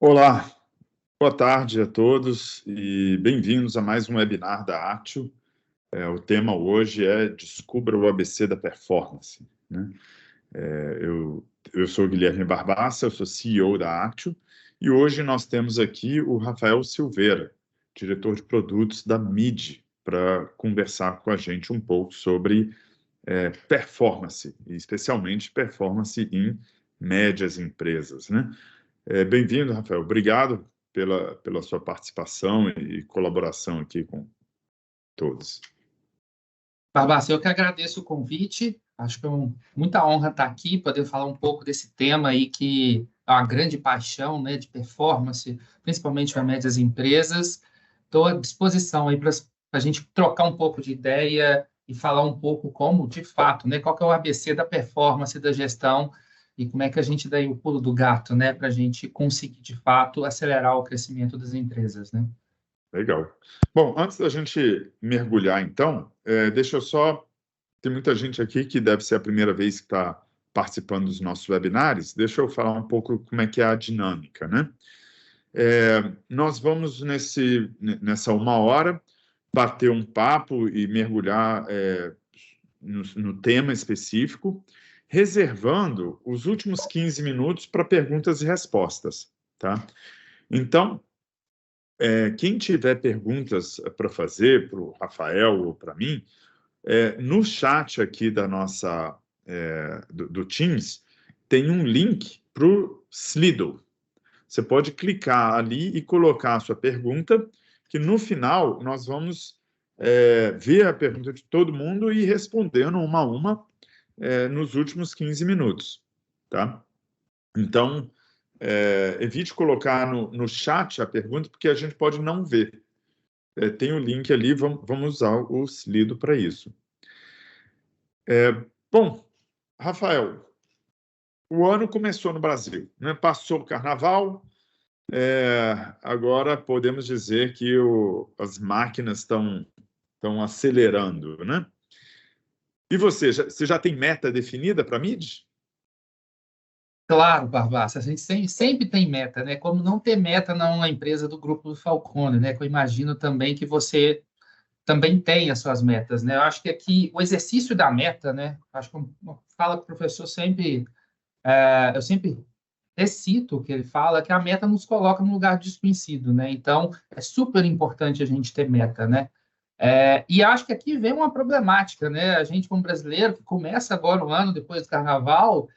Olá, boa tarde a todos e bem-vindos a mais um webinar da Actio. O tema hoje é Descubra o ABC da Performance, né? Eu sou o Guilherme Barbassa, eu sou CEO da Actio, e hoje nós temos aqui o Rafael Silveira, diretor de produtos da MIDI, para conversar com a gente um pouco sobre performance, e especialmente performance em médias empresas, né? Bem-vindo, Rafael. Obrigado pela sua participação e colaboração aqui com todos. Barbassa, eu que agradeço o convite. Acho que é muita honra estar aqui, poder falar um pouco desse tema aí que é uma grande paixão, né, de performance, principalmente para médias empresas. Estou à disposição aí para a gente trocar um pouco de ideia e falar um pouco como, de fato, né, qual que é o ABC da performance da gestão e como é que a gente dá aí o pulo do gato, né, para a gente conseguir, de fato, acelerar o crescimento das empresas, né? Legal. Bom, antes da gente mergulhar, então, deixa eu só... Tem muita gente aqui que deve ser a primeira vez que está participando dos nossos webinários. Deixa eu falar um pouco como é que é a dinâmica, né? Nós vamos, nessa uma hora, bater um papo e mergulhar no tema específico, reservando os últimos 15 minutos para perguntas e respostas, tá? Então, quem tiver perguntas para fazer para o Rafael ou para mim, no chat aqui da nossa, do Teams, tem um link para o Slido. Você pode clicar ali e colocar a sua pergunta, que no final nós vamos ver a pergunta de todo mundo e respondendo uma a uma nos últimos 15 minutos, tá? Então, evite colocar no chat a pergunta, porque a gente pode não ver. Tem o link ali, vamos usar o Slido para isso. Bom, Rafael, o ano começou no Brasil, né? Passou o carnaval, agora podemos dizer que as máquinas estão acelerando, né? E você já tem meta definida para a MIDI? Claro, Barbassa, a gente sempre tem meta, né? Como não ter meta numa empresa do grupo do Falcone, né? Que eu imagino também que você também tem as suas metas, né? Eu acho que aqui o exercício da meta, né? Acho que uma fala que o professor sempre, eu sempre recito o que ele fala, que a meta nos coloca num lugar desconhecido, né? Então, é super importante a gente ter meta, né? E acho que aqui vem uma problemática, né? A gente, como brasileiro, que começa agora o ano depois do carnaval,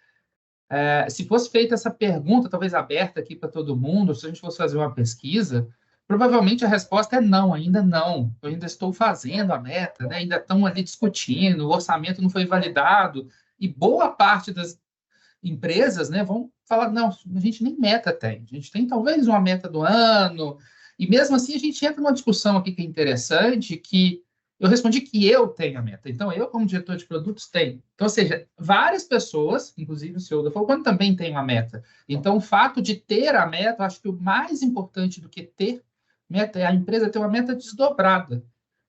se fosse feita essa pergunta, talvez aberta aqui para todo mundo, se a gente fosse fazer uma pesquisa, provavelmente a resposta é não, ainda não. Eu ainda estou fazendo a meta, né? Ainda estão ali discutindo, o orçamento não foi validado, e boa parte das empresas, né, vão falar, não, a gente nem meta tem, a gente tem talvez uma meta do ano, e mesmo assim a gente entra numa discussão aqui que é interessante, que eu respondi que eu tenho a meta. Então, eu, como diretor de produtos, tenho. Então, ou seja, várias pessoas, inclusive o senhor da Falcone, também tem uma meta. Então, o fato de ter a meta, eu acho que o mais importante do que ter meta é a empresa ter uma meta desdobrada,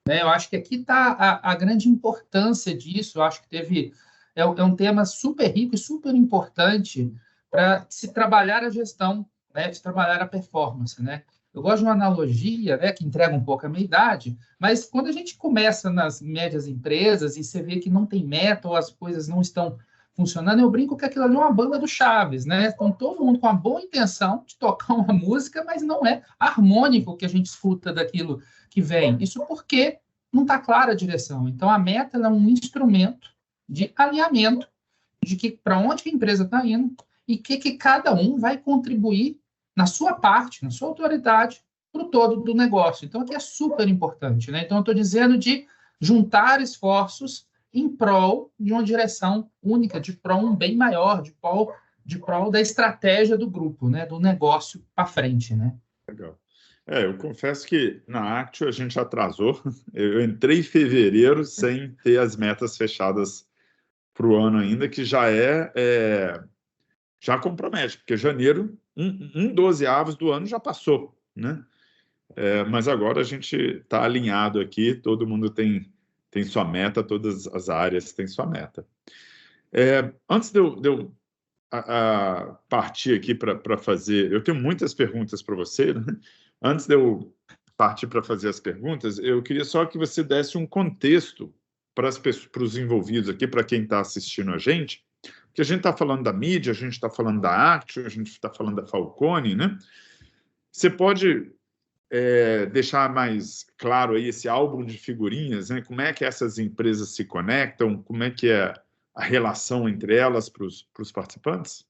né? Eu acho que aqui está a grande importância disso. Eu acho que é um tema super rico e super importante para se trabalhar a gestão, né? Se trabalhar a performance, né? Eu gosto de uma analogia, né, que entrega um pouco a minha idade, mas quando a gente começa nas médias empresas e você vê que não tem meta ou as coisas não estão funcionando, eu brinco que aquilo ali é uma banda do Chaves, né? Então, todo mundo com a boa intenção de tocar uma música, mas não é harmônico o que a gente escuta daquilo que vem. Isso porque não está clara a direção. Então, a meta é um instrumento de alinhamento de que para onde que a empresa está indo e que cada um vai contribuir na sua parte, na sua autoridade, para o todo do negócio. Então, aqui é super importante, né? Então, eu estou dizendo de juntar esforços em prol de uma direção única, de prol um bem maior, de prol da estratégia do grupo, né? Do negócio para frente, né? Legal. Eu confesso que na Actio a gente atrasou. Eu entrei em fevereiro sem ter as metas fechadas para o ano ainda, que já compromete, porque janeiro, um dozeavos do ano já passou, né? Mas agora a gente está alinhado aqui, todo mundo tem sua meta, todas as áreas têm sua meta. Antes de eu partir aqui para fazer... Eu tenho muitas perguntas para você, né? Antes de eu partir para fazer as perguntas, eu queria só que você desse um contexto para os envolvidos aqui, para quem está assistindo a gente, que a gente está falando da mídia, a gente está falando da Actio, a gente está falando da Falcone, né? Você pode deixar mais claro aí esse álbum de figurinhas, né? Como é que essas empresas se conectam, como é que é a relação entre elas para os participantes?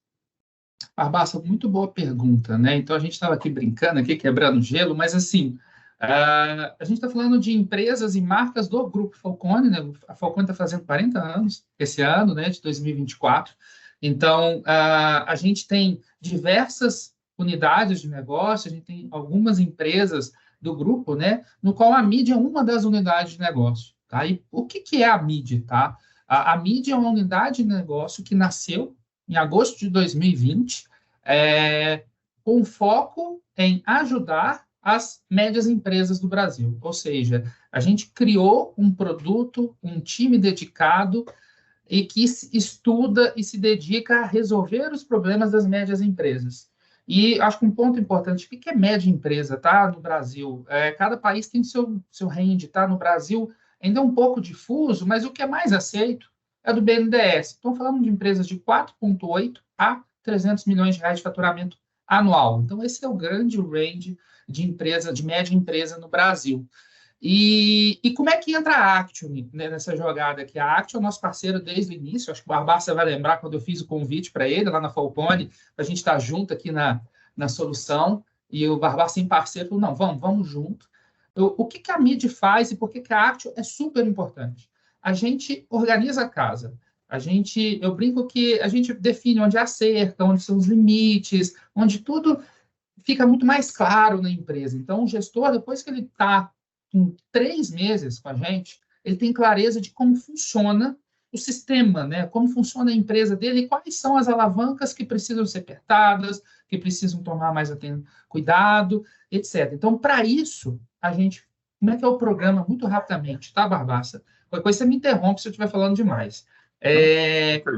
Barbassa, muito boa pergunta, né? Então, a gente estava aqui brincando, aqui quebrando gelo, mas assim, a gente está falando de empresas e marcas do Grupo Falcone, né? A Falcone está fazendo 40 anos esse ano, né, de 2024. Então, a gente tem diversas unidades de negócio, a gente tem algumas empresas do grupo, né, no qual a mídia é uma das unidades de negócio, tá? E o que é a mídia, tá? A mídia é uma unidade de negócio que nasceu em agosto de 2020, com foco em ajudar as médias empresas do Brasil. Ou seja, a gente criou um produto, um time dedicado e que estuda e se dedica a resolver os problemas das médias empresas. E acho que um ponto importante, o que é média empresa, tá? No Brasil, cada país tem seu range, tá? No Brasil ainda é um pouco difuso, mas o que é mais aceito é do BNDES. Estão falando de empresas de 4,8 a 300 milhões de reais de faturamento anual. Então, esse é o grande range de empresa, de média empresa no Brasil. E como é que entra a Actio, né, nessa jogada aqui? A Actio é o nosso parceiro desde o início. Acho que o Barbassa vai lembrar quando eu fiz o convite para ele lá na Falcone, para a gente estar junto aqui na solução. E o Barbassa, em parceiro, falou: não, vamos junto. O que a mídia faz e por que a Actio é super importante? A gente organiza a casa. Eu brinco que a gente define onde há a cerca, onde são os limites, onde tudo fica muito mais claro na empresa. Então, o gestor, depois que ele está em 3 meses com a gente, ele tem clareza de como funciona o sistema, né? Como funciona a empresa dele e quais são as alavancas que precisam ser apertadas, que precisam tomar mais cuidado, etc. Então, para isso, como é que é o programa? Muito rapidamente, tá, Barbassa? Qualquer coisa você me interrompe se eu estiver falando demais.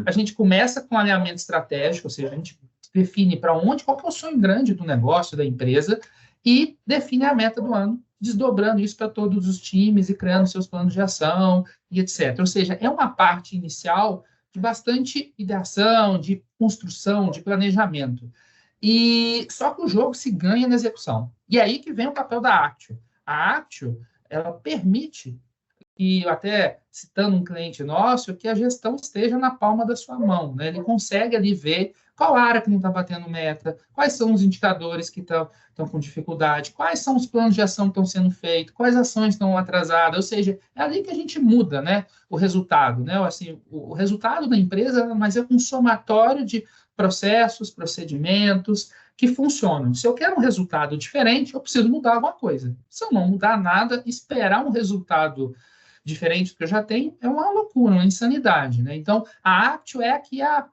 A gente começa com alinhamento estratégico, ou seja, a gente define qual que é o sonho grande do negócio, da empresa, e define a meta do ano, desdobrando isso para todos os times e criando seus planos de ação e etc. Ou seja, é uma parte inicial de bastante ideação, de construção, de planejamento. E só que o jogo se ganha na execução. E aí que vem o papel da Actio. A Actio, ela permite, e até citando um cliente nosso, que a gestão esteja na palma da sua mão, né? Ele consegue ali ver qual área que não está batendo meta, quais são os indicadores que estão com dificuldade, quais são os planos de ação que estão sendo feitos, quais ações estão atrasadas, ou seja, é ali que a gente muda, né, o resultado, né? Assim, o resultado da empresa, mas é um somatório de processos, procedimentos que funcionam. Se eu quero um resultado diferente, eu preciso mudar alguma coisa. Se eu não mudar nada, esperar um resultado diferente do que eu já tenho é uma loucura, uma insanidade, né? Então, a Actio é aqui a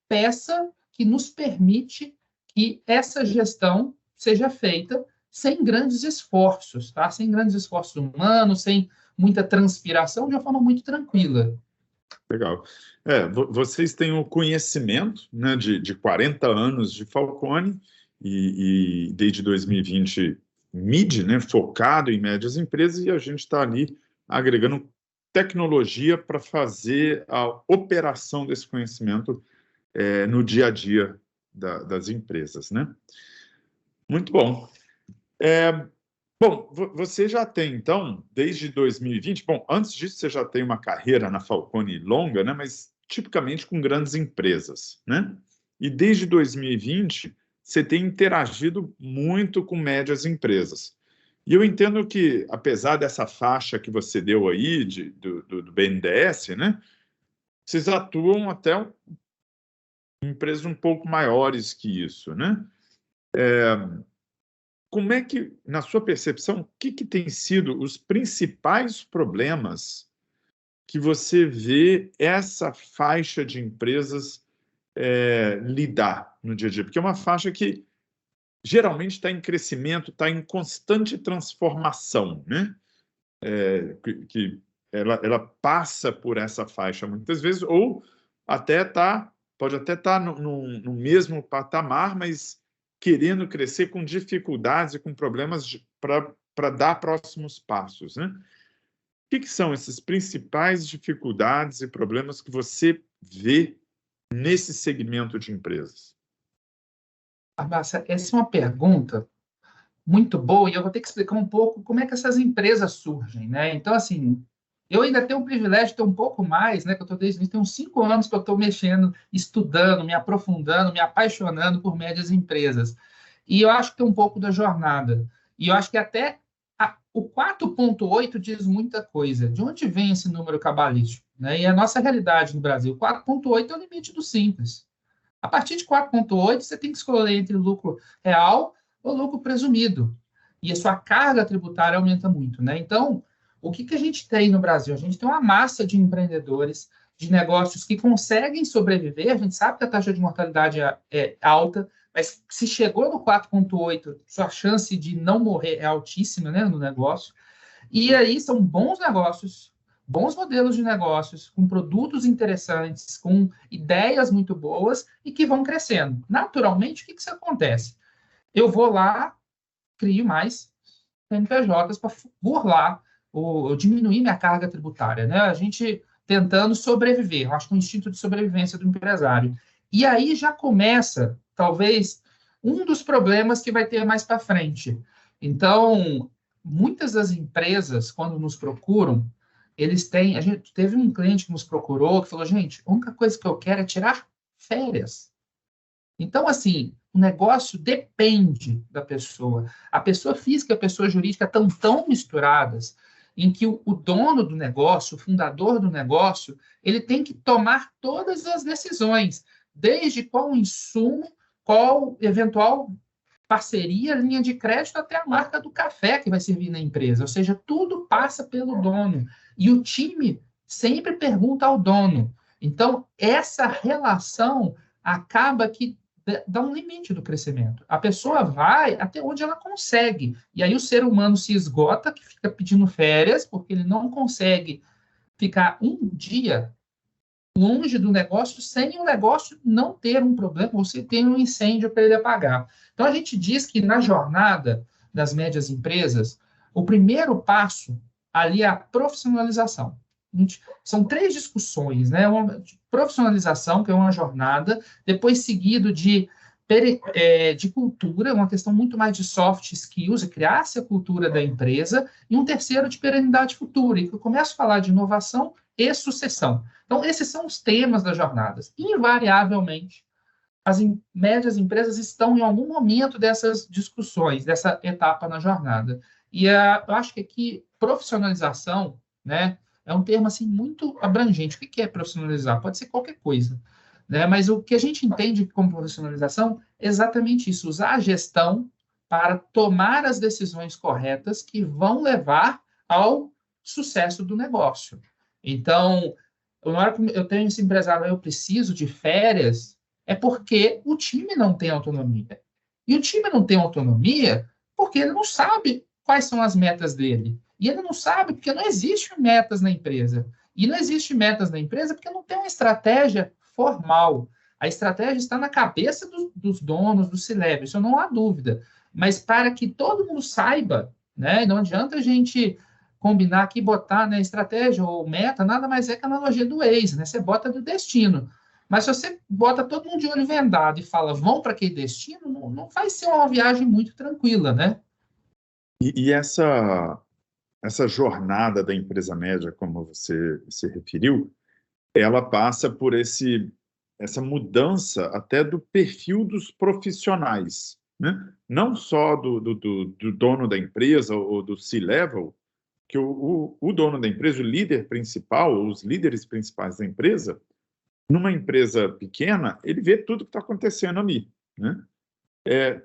peça que nos permite que essa gestão seja feita sem grandes esforços, tá? Sem grandes esforços humanos, sem muita transpiração, de uma forma muito tranquila. Legal. Vocês têm o conhecimento, né, de 40 anos de Falcone e desde 2020 MID, né, focado em médias empresas, e a gente está ali agregando tecnologia para fazer a operação desse conhecimento no dia a dia das empresas, né? Muito bom. Bom, você já tem, então, desde 2020... Bom, antes disso, você já tem uma carreira na Falcone longa, né? Mas tipicamente com grandes empresas, né? E desde 2020, você tem interagido muito com médias empresas. E eu entendo que, apesar dessa faixa que você deu aí do BNDES, né? Vocês atuam até em empresas um pouco maiores que isso, né? Como é que, na sua percepção, o que tem sido os principais problemas que você vê essa faixa de empresas lidar no dia a dia? Porque é uma faixa que geralmente está em crescimento, está em constante transformação, né? Que ela passa por essa faixa muitas vezes, ou até está pode até estar no mesmo patamar, mas querendo crescer com dificuldades e com problemas para dar próximos passos, né? O que são essas principais dificuldades e problemas que você vê nesse segmento de empresas? Barbassa, essa é uma pergunta muito boa e eu vou ter que explicar um pouco como é que essas empresas surgem, né? Então, assim, eu ainda tenho o privilégio de ter um pouco mais, né? Que eu estou desde tem uns 5 anos que eu estou mexendo, estudando, me aprofundando, me apaixonando por médias empresas. E eu acho que tem um pouco da jornada. E eu acho que até o 4,8 diz muita coisa. De onde vem esse número cabalístico? Né? E a nossa realidade no Brasil, 4,8 é o limite do simples. A partir de 4,8, você tem que escolher entre lucro real ou lucro presumido. E a sua carga tributária aumenta muito. Né? Então, o que a gente tem no Brasil? A gente tem uma massa de empreendedores, de negócios que conseguem sobreviver. A gente sabe que a taxa de mortalidade é alta, mas se chegou no 4,8, sua chance de não morrer é altíssima, né, no negócio. E aí são bons negócios, bons modelos de negócios, com produtos interessantes, com ideias muito boas e que vão crescendo. Naturalmente, o que isso acontece? Eu vou lá, crio mais CNPJs para burlar ou diminuir minha carga tributária, né? A gente tentando sobreviver, eu acho que é um instinto de sobrevivência do empresário. E aí já começa, talvez, um dos problemas que vai ter mais para frente. Então, muitas das empresas, quando nos procuram, eles têm. A gente teve um cliente que nos procurou que falou: gente, a única coisa que eu quero é tirar férias. Então, assim, o negócio depende da pessoa. A pessoa física e a pessoa jurídica estão tão misturadas em que o dono do negócio, o fundador do negócio, ele tem que tomar todas as decisões, desde qual insumo, qual eventual parceria, linha de crédito, até a marca do café que vai servir na empresa. Ou seja, tudo passa pelo dono. E o time sempre pergunta ao dono. Então, essa relação acaba que dá um limite do crescimento. A pessoa vai até onde ela consegue. E aí o ser humano se esgota, que fica pedindo férias, porque ele não consegue ficar um dia longe do negócio sem o negócio não ter um problema, você tem um incêndio para ele apagar. Então, a gente diz que na jornada das médias empresas, o primeiro passo ali é a profissionalização. São 3 discussões, né? Uma de profissionalização, que é uma jornada, depois seguido de cultura, uma questão muito mais de soft skills, é criar-se a cultura da empresa, e um terceiro de perenidade futura, e que eu começo a falar de inovação e sucessão. Então, esses são os temas das jornadas. Invariavelmente, as médias empresas estão em algum momento dessas discussões, dessa etapa na jornada. E eu acho que aqui, profissionalização, né, é um termo assim, muito abrangente. O que é profissionalizar? Pode ser qualquer coisa. Né? Mas o que a gente entende como profissionalização é exatamente isso, usar a gestão para tomar as decisões corretas que vão levar ao sucesso do negócio. Então, na hora que eu tenho esse empresário, eu preciso de férias, é porque o time não tem autonomia. E o time não tem autonomia porque ele não sabe quais são as metas dele. E ele não sabe porque não existe metas na empresa. E não existe metas na empresa porque não tem uma estratégia formal. A estratégia está na cabeça dos donos, do C-Level, isso não há dúvida. Mas para que todo mundo saiba, né, não adianta a gente combinar aqui, botar, né, estratégia ou meta, nada mais é que a analogia do Waze, né? Você bota do destino. Mas se você bota todo mundo de olho vendado e fala, vão para aquele destino, não vai ser uma viagem muito tranquila, né? E essa jornada da empresa média, como você se referiu, ela passa por essa mudança até do perfil dos profissionais, né? Não só do dono da empresa ou do C-level, que o dono da empresa, o líder principal, os líderes principais da empresa, numa empresa pequena, ele vê tudo que está acontecendo ali, né?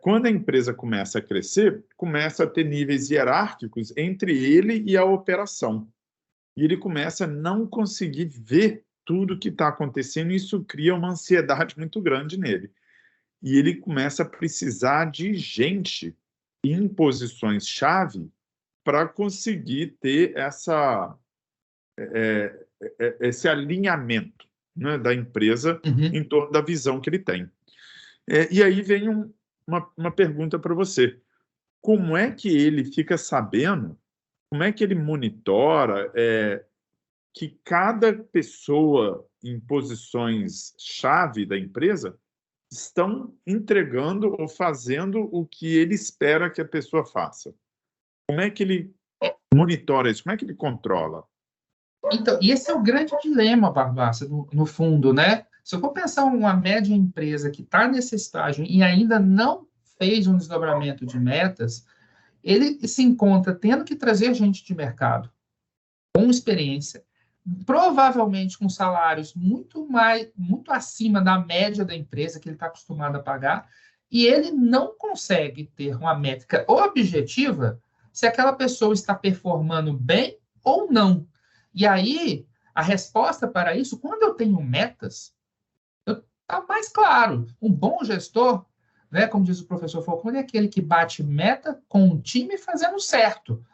Quando a empresa começa a crescer, começa a ter níveis hierárquicos entre ele e a operação. E ele começa a não conseguir ver tudo que está acontecendo, e isso cria uma ansiedade muito grande nele. E ele começa a precisar de gente em posições-chave para conseguir ter esse alinhamento. né, da empresa Uhum. em torno da visão que ele tem. E aí vem uma pergunta para você. Como é que ele fica sabendo, como é que ele monitora que cada pessoa em posições-chave da empresa estão entregando ou fazendo o que ele espera que a pessoa faça? Como é que ele monitora isso? Como é que ele controla? Então, e esse é o grande dilema, Barbassa, no fundo, né? Se eu for pensar uma média empresa que está nesse estágio e ainda não fez um desdobramento de metas, ele se encontra tendo que trazer gente de mercado com experiência, provavelmente com salários muito acima da média da empresa que ele está acostumado a pagar, e ele não consegue ter uma métrica objetiva se aquela pessoa está performando bem ou não. E aí, a resposta para isso, quando eu tenho metas, está mais claro. Um bom gestor, né, como diz o professor Falcone, é aquele que bate meta com o time fazendo certo.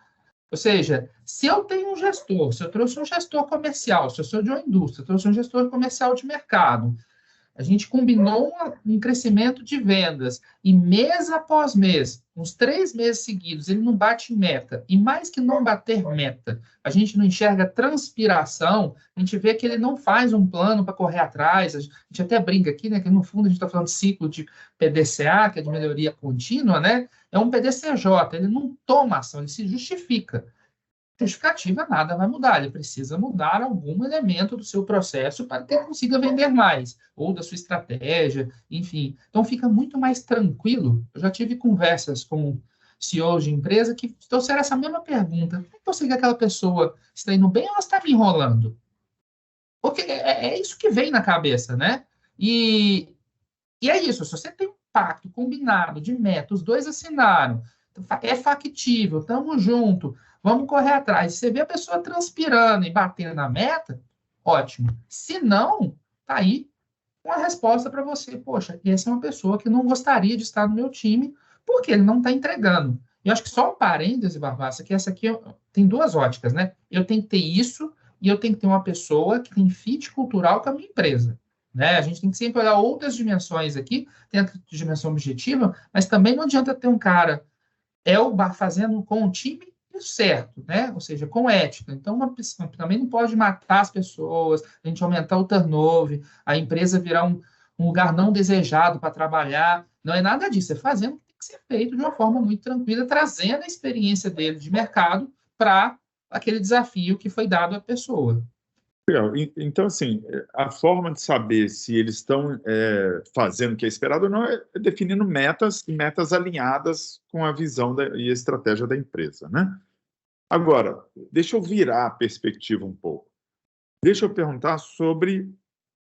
Ou seja, se eu tenho um gestor, se eu trouxe um gestor comercial, se eu sou de uma indústria, trouxe um gestor comercial de mercado, a gente combinou um crescimento de vendas e mês após mês, uns 3 meses seguidos, ele não bate meta. E mais que não bater meta, a gente não enxerga transpiração, a gente vê que ele não faz um plano para correr atrás. A gente até brinca aqui, né, que no fundo a gente está falando de ciclo de PDCA, que é de melhoria contínua, né? É um PDCJ, ele não toma ação, ele se justifica. Justificativa nada vai mudar, ele precisa mudar algum elemento do seu processo para que ele consiga vender mais, ou da sua estratégia, enfim. Então fica muito mais tranquilo. Eu já tive conversas com CEOs de empresa que trouxeram essa mesma pergunta: como é que você que aquela pessoa está indo bem ou ela está me enrolando? Porque é isso que vem na cabeça, né? E é isso, se você tem um pacto combinado de meta, os dois assinaram, é factível, estamos junto, vamos correr atrás. Você vê a pessoa transpirando e batendo na meta, ótimo. Se não, tá aí uma resposta para você. Poxa, essa é uma pessoa que não gostaria de estar no meu time porque ele não está entregando. Eu acho que só um parêntese, Barbassa, que essa aqui tem duas óticas, né? Eu tenho que ter isso e eu tenho que ter uma pessoa que tem fit cultural com a minha empresa. Né? A gente tem que sempre olhar outras dimensões aqui, tem a dimensão objetiva, mas também não adianta ter um cara fazendo com o time certo, né? Ou seja, com ética. Então, uma pessoa também não pode matar as pessoas, a gente aumentar o turnover, a empresa virar um lugar não desejado para trabalhar. Não é nada disso, é fazendo o que tem que ser feito de uma forma muito tranquila, trazendo a experiência dele de mercado para aquele desafio que foi dado à pessoa. Legal. Então, assim, a forma de saber se eles estão fazendo o que é esperado ou não é definindo metas e metas alinhadas com a visão e a estratégia da empresa, né? Agora, deixa eu virar a perspectiva um pouco. Deixa eu perguntar sobre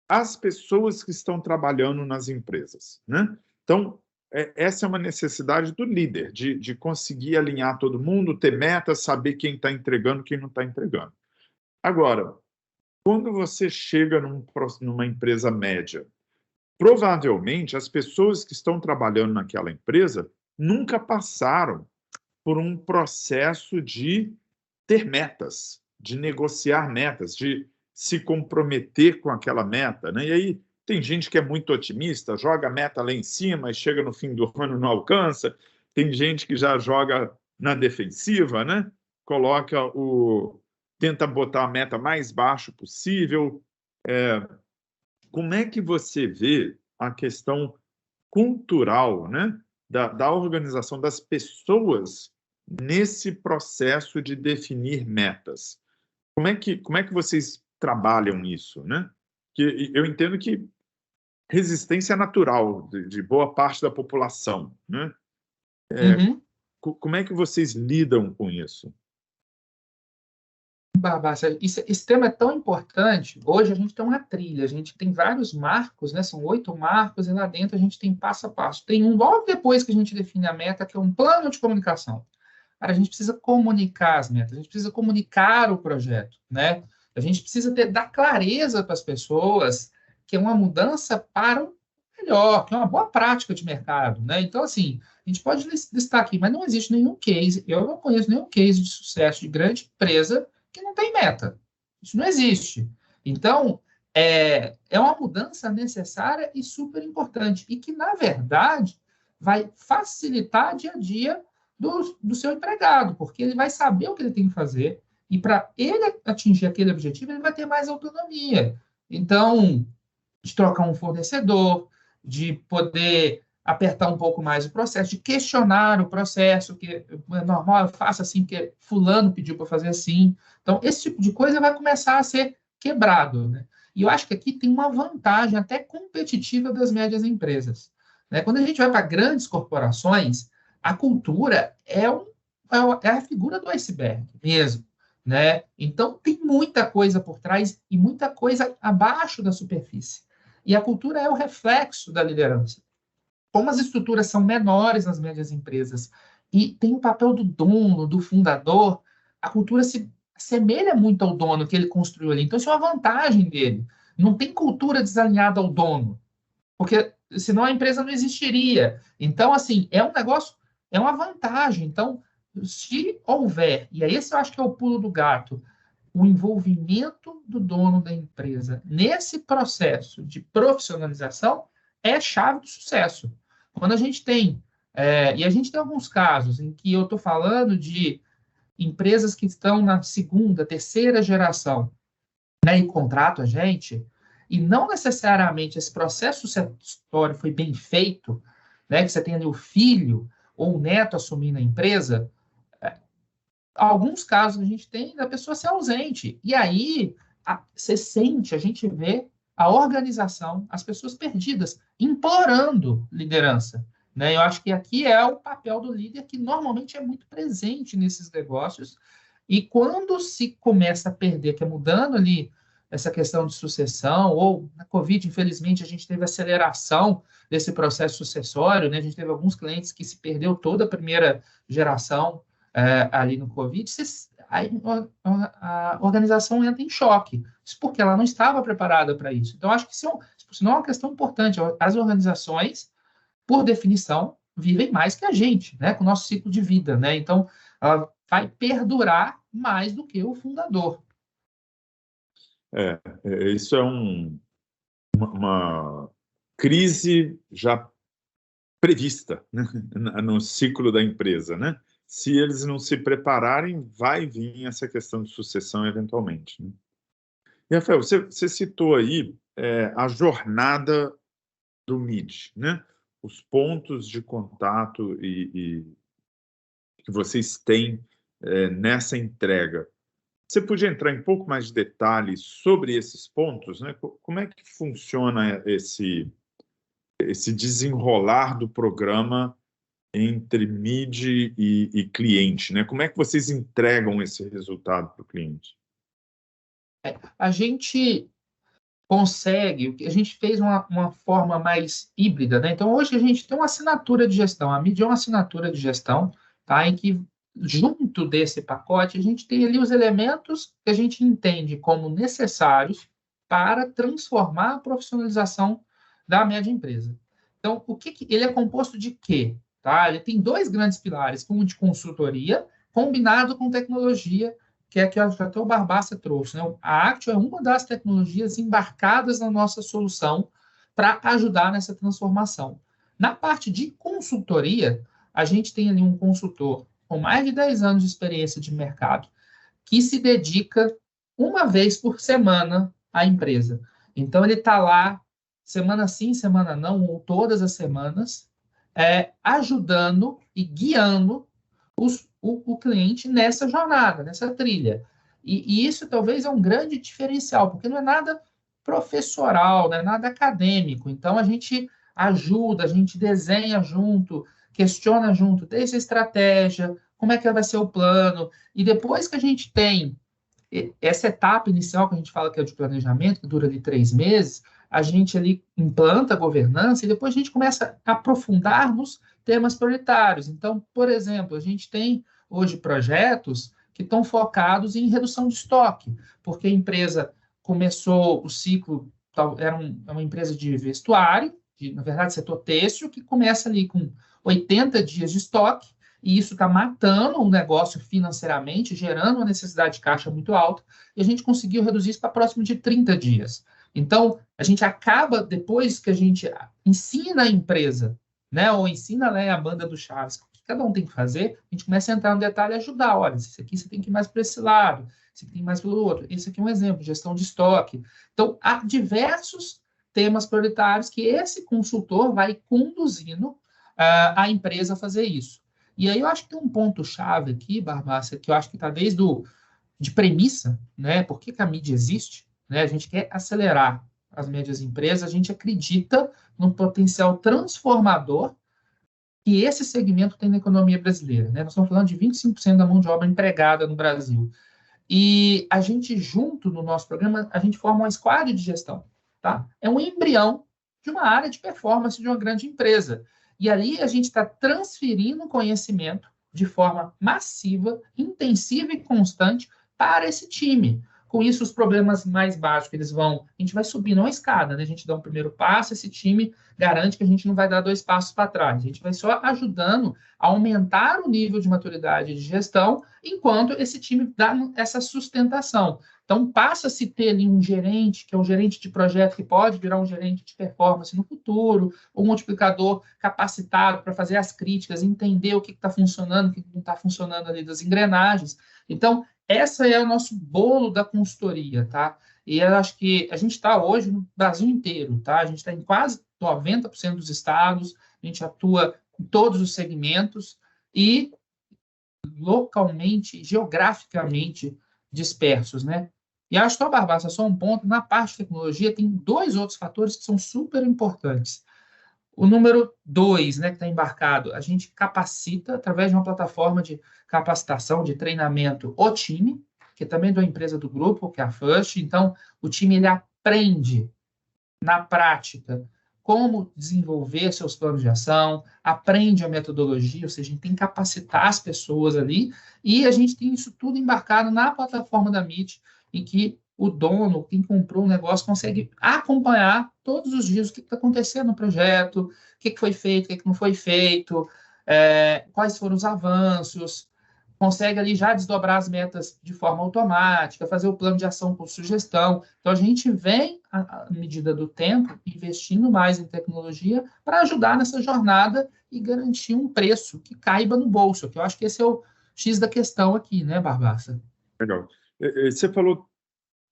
as pessoas que estão trabalhando nas empresas, né? Então, essa é uma necessidade do líder, de conseguir alinhar todo mundo, ter metas, saber quem está entregando, quem não está entregando. Agora, quando você chega numa empresa média, provavelmente as pessoas que estão trabalhando naquela empresa nunca passaram por um processo de ter metas, de negociar metas, de se comprometer com aquela meta, né? E aí tem gente que é muito otimista, joga a meta lá em cima e chega no fim do ano e não alcança. Tem gente que já joga na defensiva, né? Tenta botar a meta mais baixo possível. Como é que você vê a questão cultural, né, da organização das pessoas nesse processo de definir metas? Como é que vocês trabalham isso, né? Que eu entendo que resistência é natural de boa parte da população, né? Uhum. Como é que vocês lidam com isso? Barbassa, esse tema é tão importante. Hoje a gente tem uma trilha, a gente tem vários marcos, né? São 8 marcos, e lá dentro a gente tem passo a passo. Tem um logo depois que a gente define a meta, que é um plano de comunicação. Cara, a gente precisa comunicar as metas, a gente precisa comunicar o projeto, né? A gente precisa dar clareza para as pessoas que é uma mudança para o melhor, que é uma boa prática de mercado, né? Então, assim, a gente pode listar aqui, mas não existe nenhum case, eu não conheço nenhum case de sucesso de grande empresa que não tem meta. Isso não existe. Então, é uma mudança necessária e super importante, e que, na verdade, vai facilitar dia a dia do seu empregado, porque ele vai saber o que ele tem que fazer, e para ele atingir aquele objetivo, ele vai ter mais autonomia. Então, de trocar um fornecedor, de poder apertar um pouco mais o processo, de questionar o processo, que é normal, eu faço assim, porque fulano pediu para fazer assim. Então, esse tipo de coisa vai começar a ser quebrado, né? E eu acho que aqui tem uma vantagem até competitiva das médias empresas, né? Quando a gente vai para grandes corporações, a cultura é a figura do iceberg mesmo, né? Então, tem muita coisa por trás e muita coisa abaixo da superfície. E a cultura é o reflexo da liderança. Como as estruturas são menores nas médias empresas e tem o papel do dono, do fundador, a cultura se assemelha muito ao dono que ele construiu ali. Então, isso é uma vantagem dele. Não tem cultura desalinhada ao dono, porque senão a empresa não existiria. Então, assim, é um negócio, é uma vantagem. Então, se houver, e aí esse eu acho que é o pulo do gato, o envolvimento do dono da empresa nesse processo de profissionalização é chave do sucesso. Quando a gente tem, e a gente tem alguns casos em que eu estou falando de empresas que estão na segunda, terceira geração, né, e contratam a gente, e não necessariamente esse processo sucessório foi bem feito, né, que você tem ali o filho ou o neto assumindo a empresa, alguns casos a gente tem da pessoa ser ausente. E aí você sente, a gente vê a organização, as pessoas perdidas, implorando liderança. Né? Eu acho que aqui é o papel do líder que normalmente é muito presente nesses negócios. E quando se começa a perder, que é mudando ali essa questão de sucessão, ou na Covid, infelizmente, a gente teve aceleração desse processo sucessório, né? A gente teve alguns clientes que se perdeu toda a primeira geração ali no Covid, a organização entra em choque. Isso porque ela não estava preparada para isso. Então, acho que isso não é uma questão importante. As organizações, por definição, vivem mais que a gente, né? Com o nosso ciclo de vida, né? Então, ela vai perdurar mais do que o fundador. Isso é uma crise já prevista, né, no ciclo da empresa, né? Se eles não se prepararem, vai vir essa questão de sucessão eventualmente, né? E, Rafael, você citou aí a jornada do MID, né? Os pontos de contato que vocês têm nessa entrega. Você podia entrar em um pouco mais de detalhes sobre esses pontos, né? Como é que funciona esse desenrolar do programa entre MID e cliente, né? Como é que vocês entregam esse resultado para o cliente? A gente consegue, a gente fez uma forma mais híbrida, né? Então, hoje a gente tem uma assinatura de gestão, a MID é uma assinatura de gestão, tá? Em que, junto desse pacote, a gente tem ali os elementos que a gente entende como necessários para transformar a profissionalização da média empresa. Então, ele é composto de quê? Tá? Ele tem dois grandes pilares, um de consultoria, combinado com tecnologia, que é que até o Barbassa trouxe. Né? A Actio é uma das tecnologias embarcadas na nossa solução para ajudar nessa transformação. Na parte de consultoria, a gente tem ali um consultor com mais de 10 anos de experiência de mercado, que se dedica uma vez por semana à empresa. Então, ele está lá, semana sim, semana não, ou todas as semanas, ajudando e guiando o cliente nessa jornada, nessa trilha. E isso talvez é um grande diferencial, porque não é nada professoral, não é nada acadêmico. Então, a gente ajuda, a gente desenha junto, questiona junto, desde a estratégia, como é que vai ser o plano, e depois que a gente tem essa etapa inicial que a gente fala que é o de planejamento, que dura ali 3 meses, a gente ali implanta a governança e depois a gente começa a aprofundar nos temas prioritários. Então, por exemplo, a gente tem hoje projetos que estão focados em redução de estoque, porque a empresa começou o ciclo, era uma empresa de vestuário, na verdade, setor têxtil, que começa ali com 80 dias de estoque, e isso está matando o negócio financeiramente, gerando uma necessidade de caixa muito alta, e a gente conseguiu reduzir isso para próximo de 30 dias. Então, a gente acaba, depois que a gente ensina a empresa, né, ou ensina, né, a banda do Chaves, o que cada um tem que fazer, a gente começa a entrar no detalhe e ajudar. Olha, isso aqui você tem que ir mais para esse lado, isso aqui tem mais pelo outro. Esse aqui é um exemplo, gestão de estoque. Então, há diversos temas prioritários que esse consultor vai conduzindo a empresa a fazer isso. E aí eu acho que tem um ponto-chave aqui, Barbácia, que eu acho que está desde de premissa, né? Por que a mídia existe? Né? A gente quer acelerar as médias empresas, a gente acredita no potencial transformador que esse segmento tem na economia brasileira. Né? Nós estamos falando de 25% da mão de obra empregada no Brasil. E a gente, junto no nosso programa, a gente forma uma squad de gestão. Tá? É um embrião de uma área de performance de uma grande empresa. E ali a gente está transferindo conhecimento de forma massiva, intensiva e constante para esse time. Com isso, os problemas mais básicos, eles vão... A gente vai subindo uma escada, né? A gente dá um primeiro passo, esse time garante que a gente não vai dar 2 passos para trás. A gente vai só ajudando a aumentar o nível de maturidade de gestão, enquanto esse time dá essa sustentação. Então, passa-se a ter ali um gerente, que é um gerente de projeto, que pode virar um gerente de performance no futuro, ou um multiplicador capacitado para fazer as críticas, entender o que está funcionando, o que não está funcionando ali das engrenagens. Então, essa é o nosso bolo da consultoria, tá? E eu acho que a gente está hoje no Brasil inteiro, tá? A gente está em quase 90% dos estados, a gente atua em todos os segmentos e localmente, geograficamente dispersos, né? E acho que, a Barbácia, só um ponto, na parte de tecnologia tem 2 outros fatores que são super importantes. O número 2, né, que está embarcado, a gente capacita através de uma plataforma de capacitação, de treinamento, o time, que é também da empresa do grupo, que é a First. Então, o time ele aprende na prática como desenvolver seus planos de ação, aprende a metodologia, ou seja, a gente tem que capacitar as pessoas ali, e a gente tem isso tudo embarcado na plataforma da Meet, em que o dono, quem comprou o negócio, consegue acompanhar todos os dias o que está acontecendo no projeto, o que foi feito, o que não foi feito, quais foram os avanços, consegue ali já desdobrar as metas de forma automática, fazer o plano de ação por sugestão. Então, a gente vem, à medida do tempo, investindo mais em tecnologia para ajudar nessa jornada e garantir um preço que caiba no bolso, que eu acho que esse é o X da questão aqui, né, Barbácia? Legal. Você falou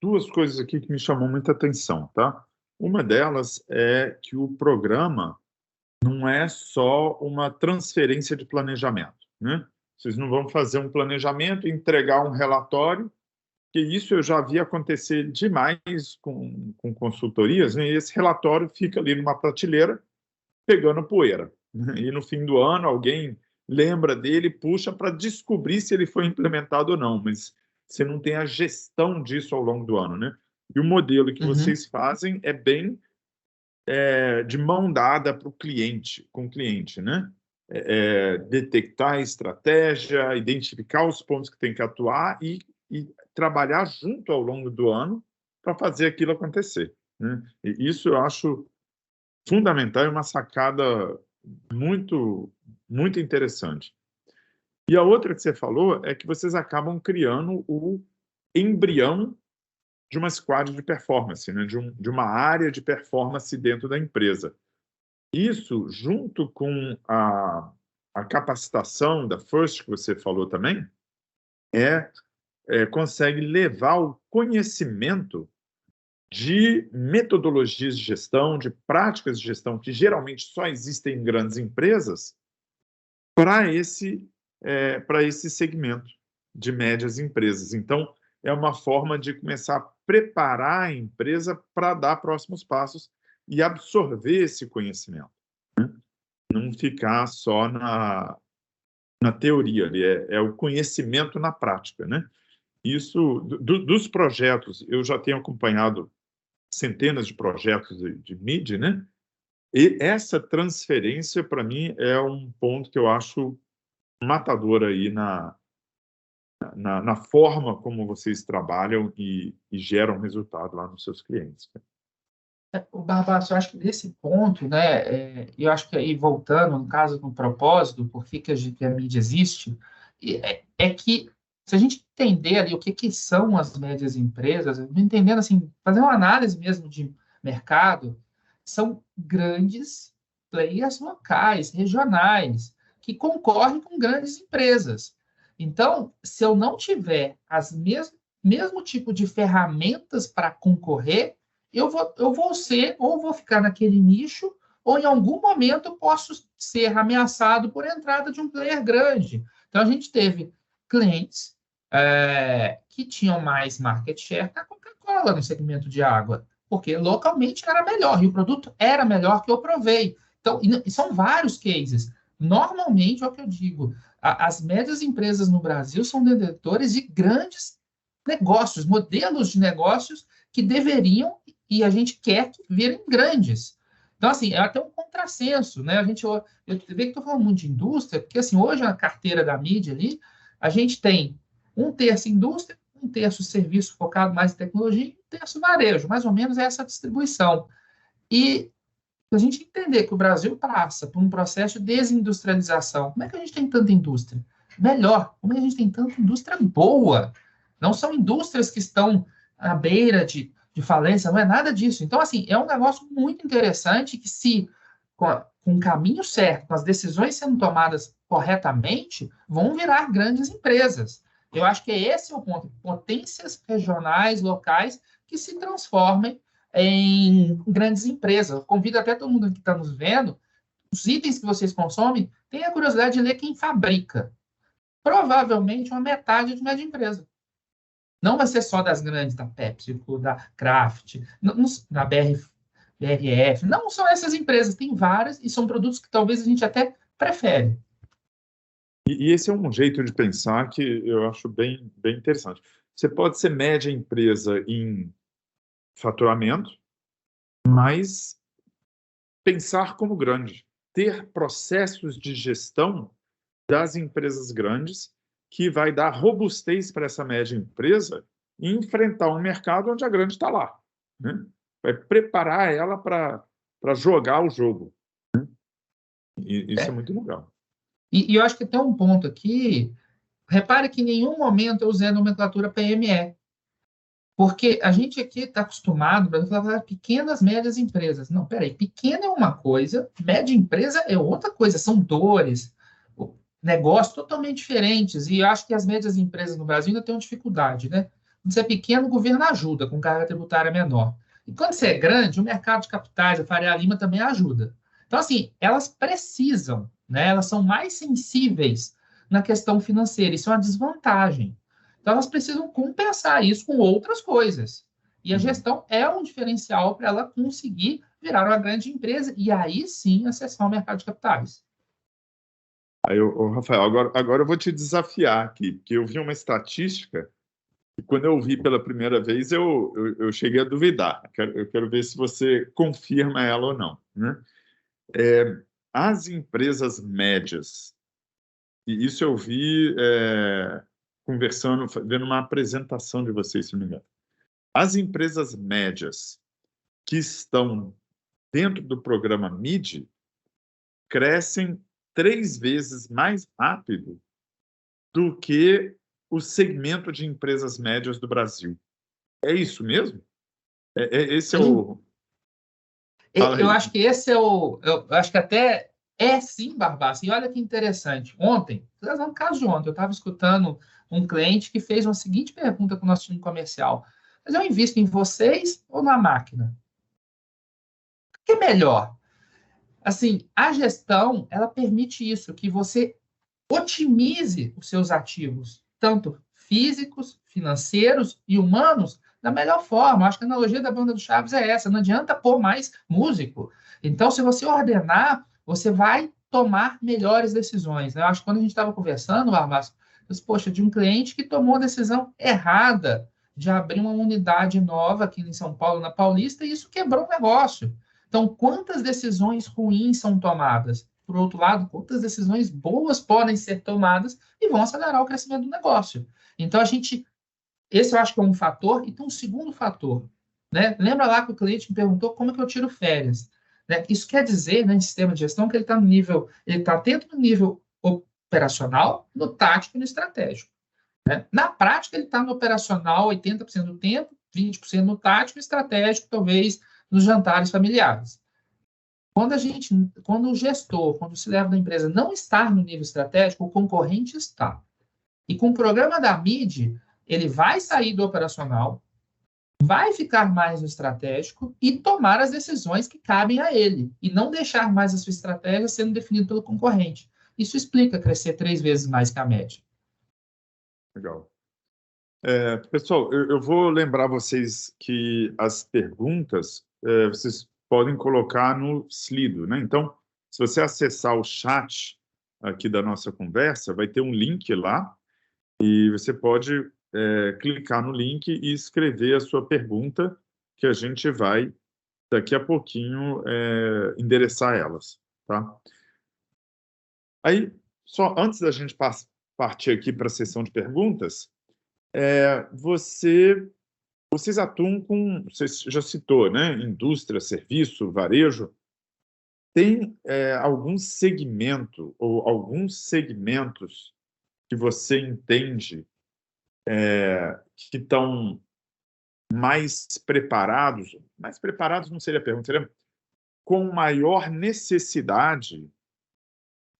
2 coisas aqui que me chamam muita atenção, tá? Uma delas é que o programa não é só uma transferência de planejamento, né? Vocês não vão fazer um planejamento e entregar um relatório, que isso eu já vi acontecer demais com consultorias, né? E esse relatório fica ali numa prateleira pegando poeira, né? E no fim do ano alguém lembra dele, puxa para descobrir se ele foi implementado ou não, mas você não tem a gestão disso ao longo do ano, né? E o modelo que vocês fazem é bem de mão dada para o cliente, com o cliente, né? Detectar a estratégia, identificar os pontos que tem que atuar e trabalhar junto ao longo do ano para fazer aquilo acontecer, né? E isso eu acho fundamental e uma sacada muito, muito interessante. E a outra que você falou é que vocês acabam criando o embrião de uma squad de performance, né? De uma área de performance dentro da empresa. Isso, junto com a capacitação da First, que você falou também, consegue levar o conhecimento de metodologias de gestão, de práticas de gestão, que geralmente só existem em grandes empresas, para esse segmento de médias empresas. Então, é uma forma de começar a preparar a empresa para dar próximos passos e absorver esse conhecimento, né? Não ficar só na teoria, é o conhecimento na prática, né? Isso, dos projetos, eu já tenho acompanhado centenas de projetos de mídia, né? E essa transferência, para mim, é um ponto que eu acho matador aí na forma como vocês trabalham e geram resultado lá nos seus clientes. O Barbaço, eu acho que nesse ponto, né, eu acho que aí voltando, no caso, no propósito, por que a mídia existe, que Se a gente entender ali o que são as médias empresas, entendendo assim, fazer uma análise mesmo de mercado, são grandes players locais, regionais, que concorrem com grandes empresas. Então, se eu não tiver as mesmo tipo de ferramentas para concorrer, eu vou ser, ou vou ficar naquele nicho, ou em algum momento eu posso ser ameaçado por entrada de um player grande. Então, a gente teve clientes que tinham mais market share que a Coca-Cola no segmento de água, porque localmente era melhor, e o produto era melhor que eu provei. Então, e são vários cases. Normalmente, é o que eu digo, as médias empresas no Brasil são detentores de grandes negócios, modelos de negócios que deveriam, e a gente quer que virem grandes. Então, assim, é até um contrassenso, né? Eu vejo que estou falando muito de indústria, porque, assim, hoje a carteira da mídia ali, a gente tem um terço indústria, um terço serviço focado mais em tecnologia, e um terço varejo, mais ou menos essa distribuição. E se a gente entender que o Brasil passa por um processo de desindustrialização, como é que a gente tem tanta indústria? Melhor, como é que a gente tem tanta indústria boa? Não são indústrias que estão à beira de falência, não é nada disso. Então, assim, é um negócio muito interessante que se com o caminho certo, com as decisões sendo tomadas corretamente, vão virar grandes empresas. Eu acho que esse é o ponto. Potências regionais, locais, que se transformem em grandes empresas. Eu convido até todo mundo que está nos vendo, os itens que vocês consomem, tenha a curiosidade de ler quem fabrica. Provavelmente uma metade de média empresa. Não vai ser só das grandes, da PepsiCo, da Kraft, da BRF. Não são essas empresas, tem várias e são produtos que talvez a gente até prefere. E esse é um jeito de pensar que eu acho bem, bem interessante. Você pode ser média empresa em faturamento, mas pensar como grande, ter processos de gestão das empresas grandes que vai dar robustez para essa média empresa e enfrentar um mercado onde a grande está lá, né? Vai preparar ela para jogar o jogo. E isso é muito legal. E eu acho que tem um ponto aqui. Repare que em nenhum momento eu usei a nomenclatura PME. Porque a gente aqui está acostumado para falar pequenas, médias empresas. Não, peraí, pequena é uma coisa, média empresa é outra coisa, são dores, negócios totalmente diferentes. E eu acho que as médias empresas no Brasil ainda têm uma dificuldade, né? Quando você é pequeno, o governo ajuda, com carga tributária menor. E quando você é grande, o mercado de capitais, a Faria Lima também ajuda. Então, assim, elas precisam, né? Elas são mais sensíveis na questão financeira. Isso é uma desvantagem. Então, elas precisam compensar isso com outras coisas. E a gestão é um diferencial para ela conseguir virar uma grande empresa e aí sim acessar o mercado de capitais. Aí, Rafael, agora eu vou te desafiar aqui, porque eu vi uma estatística e quando eu vi pela primeira vez eu cheguei a duvidar. Eu quero ver se você confirma ela ou não, né? As empresas médias, e isso eu vi conversando, vendo uma apresentação de vocês, se não me engano. As empresas médias que estão dentro do programa MID crescem 3 vezes mais rápido do que o segmento de empresas médias do Brasil. É isso mesmo? Esse é o... Eu acho que esse é o... Eu acho que até é sim, Barbassa. E olha que interessante. Ontem, no caso de ontem, eu estava escutando um cliente que fez uma seguinte pergunta para o nosso time comercial. Mas eu invisto em vocês ou na máquina? O que é melhor? Assim, a gestão, ela permite isso, que você otimize os seus ativos, tanto físicos, financeiros e humanos, da melhor forma. Acho que a analogia da banda do Chaves é essa: não adianta pôr mais músico. Então, se você ordenar, você vai tomar melhores decisões, né? Eu acho que quando a gente estava conversando, Barbas, eu disse, poxa, de um cliente que tomou a decisão errada de abrir uma unidade nova aqui em São Paulo, na Paulista, e isso quebrou o negócio. Então, quantas decisões ruins são tomadas? Por outro lado, quantas decisões boas podem ser tomadas e vão acelerar o crescimento do negócio. Então, esse eu acho que é um fator, e tem um segundo fator, né? Lembra lá que o cliente me perguntou como é que eu tiro férias, né? Isso quer dizer, né, em sistema de gestão, que ele está dentro do nível operacional, no tático e no estratégico. né? Na prática, ele está no operacional 80% do tempo, 20% no tático e estratégico, talvez nos jantares familiares. Quando o gestor, quando o C-level da empresa não está no nível estratégico, o concorrente está. E com o programa da MID, ele vai sair do operacional, vai ficar mais no estratégico e tomar as decisões que cabem a ele, e não deixar mais a sua estratégia sendo definida pelo concorrente. Isso explica crescer 3 vezes mais que a média. Legal. Pessoal, eu vou lembrar vocês que as perguntas vocês podem colocar no Slido, né? Então, se você acessar o chat aqui da nossa conversa, vai ter um link lá e você pode clicar no link e escrever a sua pergunta, que a gente vai, daqui a pouquinho, endereçar elas, tá? Aí, só antes da gente partir aqui para a sessão de perguntas, vocês atuam com, você já citou, né? Indústria, serviço, varejo. Tem algum segmento ou alguns segmentos que você entende que estão mais preparados não seria a pergunta, seria com maior necessidade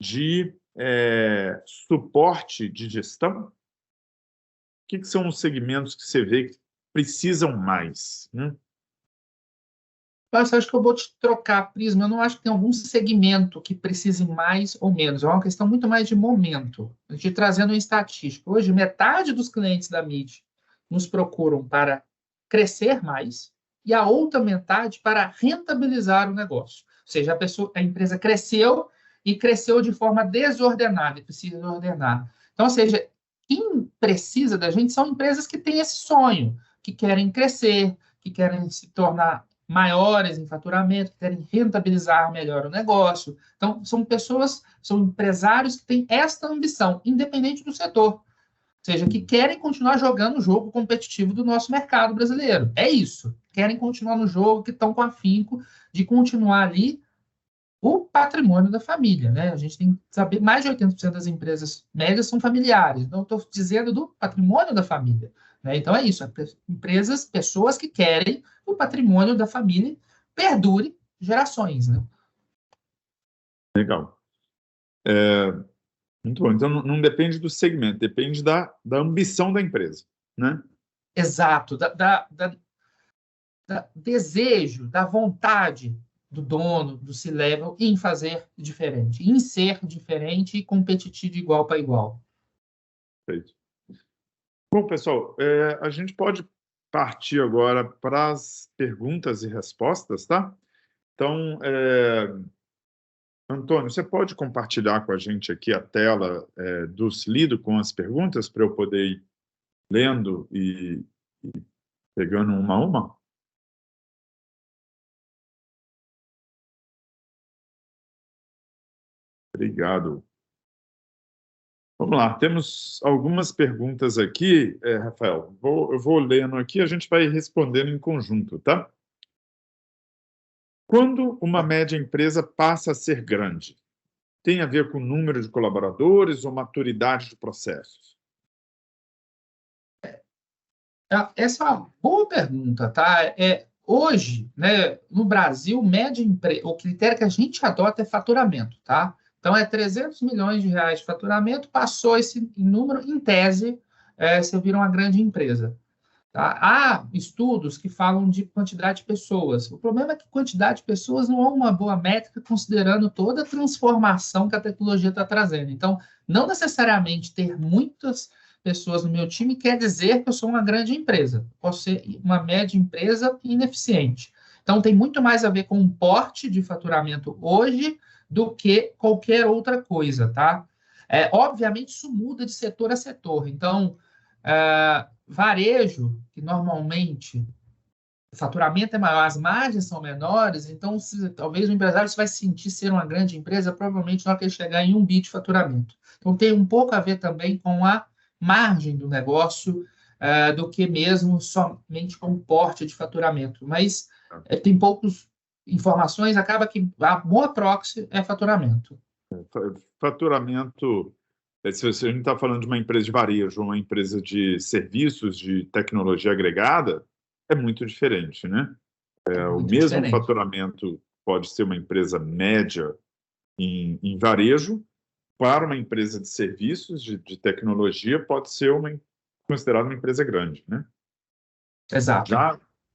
de suporte de gestão? O que são os segmentos que você vê que precisam mais, né? Mas eu acho que eu vou te trocar, Prisma. Eu não acho que tem algum segmento que precise mais ou menos. É uma questão muito mais de momento. De trazendo uma estatística. Hoje, metade dos clientes da MID nos procuram para crescer mais e a outra metade para rentabilizar o negócio. Ou seja, a empresa cresceu e cresceu de forma desordenada e precisa ordenar. Então, ou seja, quem precisa da gente são empresas que têm esse sonho, que querem crescer, que querem se tornar maiores em faturamento, que querem rentabilizar melhor o negócio. Então, são pessoas, são empresários que têm esta ambição, independente do setor. Ou seja, que querem continuar jogando o jogo competitivo do nosso mercado brasileiro. É isso. Querem continuar no jogo, que estão com afinco de continuar ali o patrimônio da família, né? A gente tem que saber, mais de 80% das empresas médias são familiares. Então, estou dizendo do patrimônio da família, né? Então, é isso. Empresas, pessoas que querem o patrimônio da família perdure gerações, né? Legal. Muito bom. Então, não depende do segmento, depende da ambição da empresa, né? Exato. Da desejo, da vontade do dono, do C-level, em fazer diferente, em ser diferente e competir de igual para igual. Perfeito. Bom, pessoal, a gente pode partir agora para as perguntas e respostas, tá? Então, Antônio, você pode compartilhar com a gente aqui a tela do Slido com as perguntas para eu poder ir lendo e pegando uma a uma? Obrigado. Vamos lá, temos algumas perguntas aqui, Rafael. Eu vou lendo aqui, a gente vai respondendo em conjunto, tá? Quando uma média empresa passa a ser grande, tem a ver com o número de colaboradores ou maturidade de processos? Essa é uma boa pergunta, tá? Hoje, né, no Brasil, o critério que a gente adota é faturamento, tá? Então, 300 milhões de reais de faturamento, passou esse número, em tese, você vira uma grande empresa. Tá? Há estudos que falam de quantidade de pessoas. O problema é que quantidade de pessoas não é uma boa métrica, considerando toda a transformação que a tecnologia está trazendo. Então, não necessariamente ter muitas pessoas no meu time quer dizer que eu sou uma grande empresa. Posso ser uma média empresa ineficiente. Então, tem muito mais a ver com o porte de faturamento hoje do que qualquer outra coisa, tá? Obviamente, isso muda de setor a setor. Então, varejo, que normalmente o faturamento é maior, as margens são menores, então talvez o empresário vai se sentir ser uma grande empresa, provavelmente na hora que ele chegar em 1 bi de faturamento. Então tem um pouco a ver também com a margem do negócio, do que mesmo somente com o porte de faturamento. Mas tem poucas informações, acaba que a boa proxy é faturamento. Faturamento Se a gente está falando de uma empresa de varejo ou uma empresa de serviços de tecnologia agregada, é muito diferente, né? É O muito mesmo diferente. faturamento pode ser uma empresa média em varejo, para uma empresa de serviços de tecnologia, pode ser considerada uma empresa grande, né? Exato.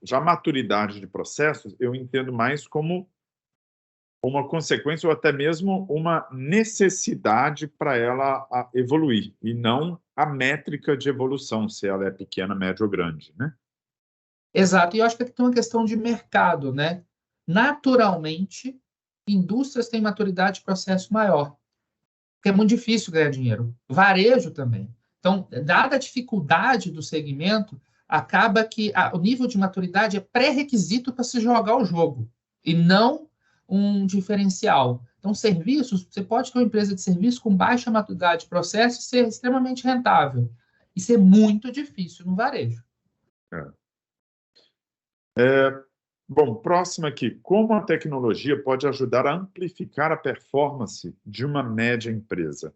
Já a maturidade de processos, eu entendo mais como uma consequência ou até mesmo uma necessidade para ela evoluir, e não a métrica de evolução, se ela é pequena, média ou grande, né? Exato. E eu acho que tem uma questão de mercado, né? Naturalmente, indústrias têm maturidade de processo maior, porque é muito difícil ganhar dinheiro. Varejo também. Então, dada a dificuldade do segmento, acaba que o nível de maturidade é pré-requisito para se jogar o jogo, e não um diferencial. Então, serviços, você pode ter uma empresa de serviço com baixa maturidade de processo e ser extremamente rentável. Isso é muito difícil no varejo. Bom, próximo aqui. Como a tecnologia pode ajudar a amplificar a performance de uma média empresa?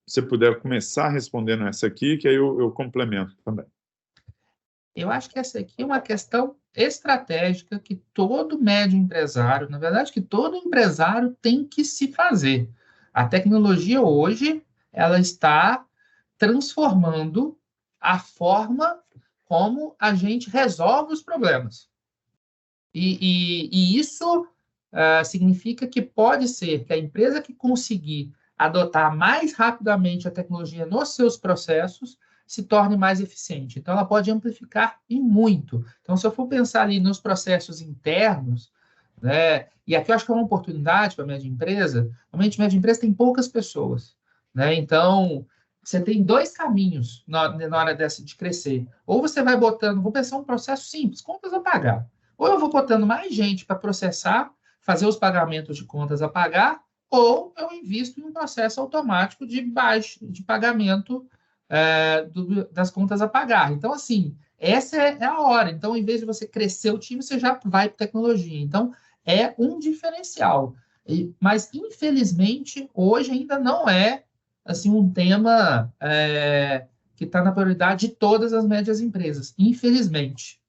Se puder começar respondendo essa aqui, que aí eu complemento também. Eu acho que essa aqui é uma questão estratégica que todo médio empresário, na verdade, que todo empresário tem que se fazer. A tecnologia hoje, ela está transformando a forma como a gente resolve os problemas. E isso significa que pode ser que a empresa que conseguir adotar mais rapidamente a tecnologia nos seus processos se torne mais eficiente. Então, ela pode amplificar e muito. Então, se eu for pensar ali nos processos internos, né, e aqui eu acho que é uma oportunidade para a média empresa, realmente, a média empresa tem poucas pessoas, né? Então, você tem dois caminhos na hora de crescer. Ou você vai botando, vou pensar um processo simples, contas a pagar. Ou eu vou botando mais gente para processar, fazer os pagamentos de contas a pagar, ou eu invisto em um processo automático de pagamento das contas a pagar. Então, assim, essa é a hora. Então, em vez de você crescer o time, você já vai para tecnologia. Então, é um diferencial. Mas, infelizmente, hoje ainda não é assim um tema que está na prioridade de todas as médias empresas, infelizmente.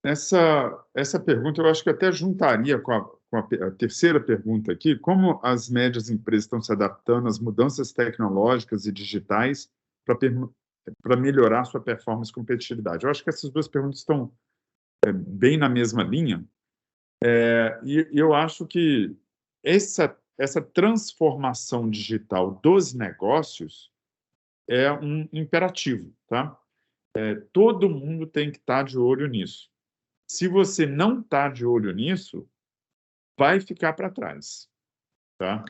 Essa pergunta eu acho que até juntaria com a terceira pergunta aqui, como as médias empresas estão se adaptando às mudanças tecnológicas e digitais para melhorar sua performance e competitividade. Eu acho que essas duas perguntas estão bem na mesma linha, e eu acho que essa transformação digital dos negócios é um imperativo, tá? Todo mundo tem que estar de olho nisso. Se você não está de olho nisso, vai ficar para trás, tá?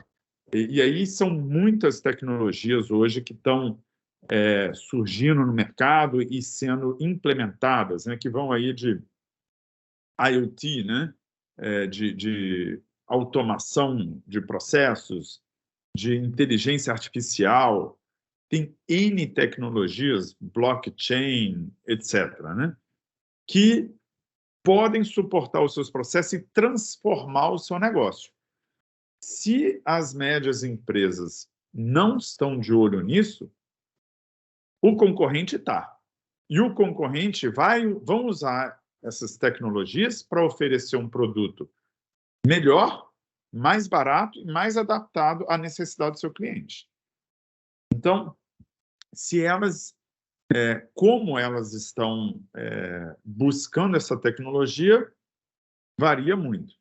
E aí são muitas tecnologias hoje que estão surgindo no mercado e sendo implementadas, né? Que vão aí de IoT, né? De automação de processos, de inteligência artificial, tem N tecnologias, blockchain, etc., né? Que podem suportar os seus processos e transformar o seu negócio. Se as médias empresas não estão de olho nisso, o concorrente está. E o concorrente vão usar essas tecnologias para oferecer um produto melhor, mais barato e mais adaptado à necessidade do seu cliente. Então, se elas, como elas estão buscando essa tecnologia, varia muito.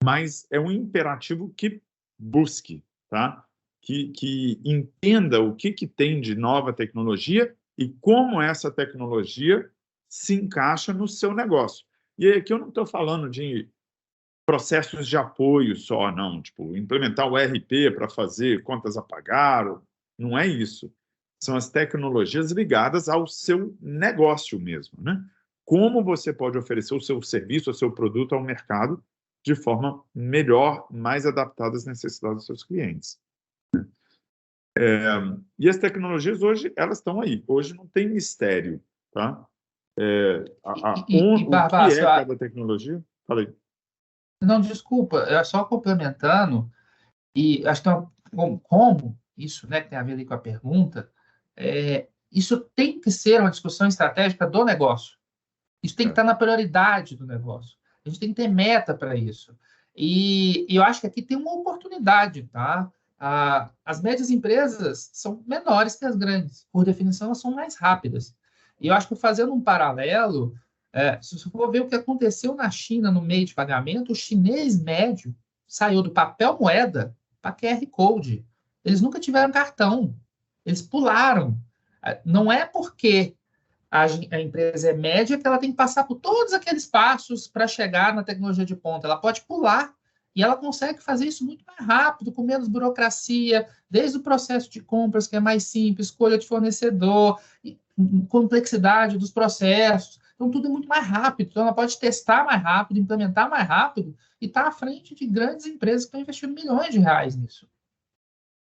Mas é um imperativo que busque, tá? Que entenda o que tem de nova tecnologia e como essa tecnologia se encaixa no seu negócio. E aqui eu não estou falando de processos de apoio só, não. Tipo, implementar o ERP para fazer contas a pagar, não é isso. São as tecnologias ligadas ao seu negócio mesmo, né? Como você pode oferecer o seu serviço, o seu produto ao mercado de forma melhor, mais adaptada às necessidades dos seus clientes. E as tecnologias hoje, elas estão aí. Hoje não tem mistério, tá? O que Barbara, é cada tecnologia? Falei. Não, desculpa, é só complementando, e acho que tem como isso, né, que tem a ver ali com a pergunta, isso tem que ser uma discussão estratégica do negócio. Isso tem que É. estar na prioridade do negócio. A gente tem que ter meta para isso. E eu acho que aqui tem uma oportunidade, tá? As médias empresas são menores que as grandes. Por definição, elas são mais rápidas. E eu acho que fazendo um paralelo, se você for ver o que aconteceu na China no meio de pagamento, o chinês médio saiu do papel moeda para QR Code. Eles nunca tiveram cartão. Eles pularam. Não é porque a empresa é média que ela tem que passar por todos aqueles passos para chegar na tecnologia de ponta. Ela pode pular e ela consegue fazer isso muito mais rápido, com menos burocracia, desde o processo de compras, que é mais simples, escolha de fornecedor, complexidade dos processos. Então, tudo é muito mais rápido. Então, ela pode testar mais rápido, implementar mais rápido e estar à frente de grandes empresas que estão investindo milhões de reais nisso.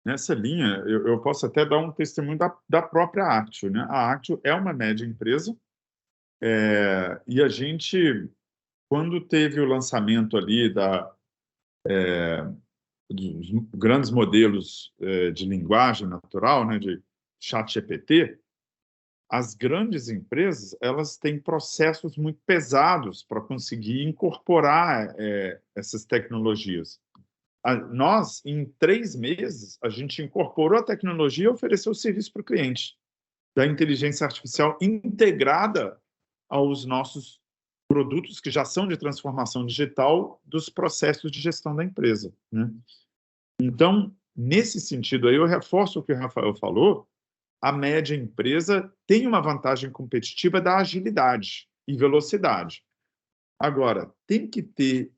Nessa linha, eu posso até dar um testemunho da própria Actio, né? A Actio é uma média empresa, e a gente, quando teve o lançamento ali dos grandes modelos de linguagem natural, né, de ChatGPT, as grandes empresas, elas têm processos muito pesados para conseguir incorporar essas tecnologias. Nós, em 3 meses, a gente incorporou a tecnologia e ofereceu o serviço para o cliente da inteligência artificial integrada aos nossos produtos que já são de transformação digital dos processos de gestão da empresa, né? Então, nesse sentido aí, eu reforço o que o Rafael falou, a média empresa tem uma vantagem competitiva da agilidade e velocidade. Agora, tem que ter